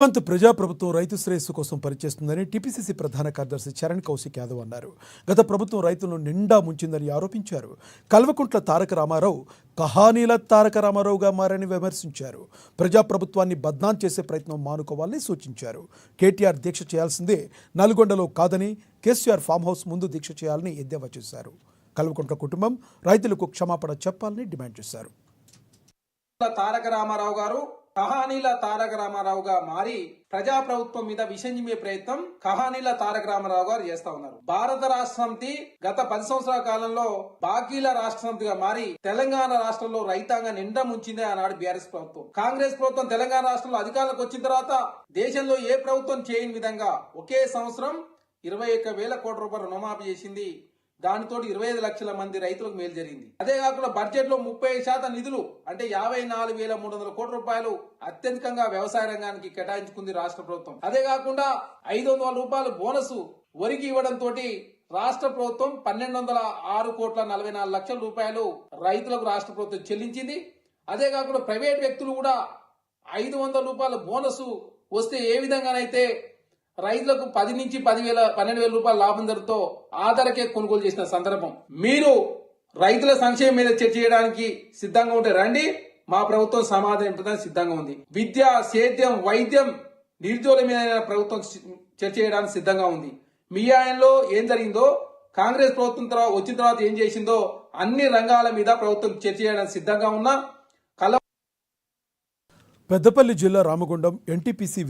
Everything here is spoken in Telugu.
రేవంత్ ప్రజాప్రభుత్వం రైతు శ్రేయస్సు కోసం పనిచేస్తుందని టీపీసీసీ ప్రధాన కార్యదర్శి చరణ్ కౌశిక్ యాదవ్ అన్నారు. గత ప్రభుత్వం రైతులను నిండా ముంచిందని ఆరోపించారు. కల్వకుంట్ల తారక రామారావు కహానీల తారక రామారావుగా మారని విమర్శించారు. ప్రజాప్రభుత్వాన్ని బద్నాం చేసే ప్రయత్నం మానుకోవాలని సూచించారు. కేటీఆర్ దీక్ష చేయాల్సిందే నల్గొండలో కాదని కేసీఆర్ ఫామ్ హౌస్ ముందు దీక్ష చేయాలని ఎద్దేవా చేశారు. కల్వకుంట్ల కుటుంబం రైతులకు క్షమాపణ చెప్పాలని డిమాండ్ చేశారు. తారక రామారావు గారు కహానీల తారక రామారావుగా మారి ప్రజాప్రభుత్వం మీద విషం చిమ్మే ప్రయత్నం కహానీల తారక రామారావు గారు చేస్తా ఉన్నారు. భారత రాష్ట్ర సమితి గత 10 సంవత్సరాల కాలంలో బాకీల రాష్ట్ర సమితిగా మారి తెలంగాణ రాష్ట్రంలో రైతాంగం నిండా ముంచిందే ఆనాడు బీఆర్ఎస్ ప్రభుత్వం. కాంగ్రెస్ ప్రభుత్వం తెలంగాణ రాష్ట్రంలో అధికారంలోకి వచ్చిన తర్వాత దేశంలో ఏ ప్రభుత్వం చేయని విధంగా ఒకే సంవత్సరం 21,000 కోట్ల రూపాయలు రుణమాఫీ చేసింది. దానితో 25 లక్షల మంది రైతులకు మేలు జరిగింది. అదే కాకుండా బడ్జెట్ లో 30% నిధులు అంటే 54,300 కోట్ల రూపాయలు అత్యధికంగా వ్యవసాయ రంగానికి కేటాయించుకుంది రాష్ట్ర ప్రభుత్వం. అదే కాకుండా 500 రూపాయలు బోనస్ వరికి ఇవ్వడంతో రాష్ట్ర ప్రభుత్వం 1,206 కోట్ల 44 లక్షల రూపాయలు రైతులకు రాష్ట్ర ప్రభుత్వం చెల్లించింది. అదే కాకుండా ప్రైవేట్ వ్యక్తులు కూడా 500 రూపాయల బోనస్ వస్తే ఏ విధంగానైతే రైతులకు 10 నుంచి 12,000 రూపాయల లాభం ధరతో ఆధారకే కొనుగోలు చేసిన సందర్భం. మీరు రైతుల సంక్షేమం మీద చర్చ చేయడానికి సిద్ధంగా ఉంటే రండి, మా ప్రభుత్వం సమాధానం ఇవ్వడానికి సిద్ధంగా ఉంది. విద్య, సేద్యం, వైద్యం, నిరుద్యోగుల మీద ప్రభుత్వం చర్చ చేయడానికి సిద్ధంగా ఉంది. మీ ఆయనలో ఏం జరిగిందో, కాంగ్రెస్ ప్రభుత్వం వచ్చిన తర్వాత ఏం చేసిందో అన్ని రంగాల మీద ప్రభుత్వం చర్చ చేయడానికి సిద్ధంగా ఉన్నా. పెద్దపల్లి జిల్లా రామగుండం ఎన్టీపీసీ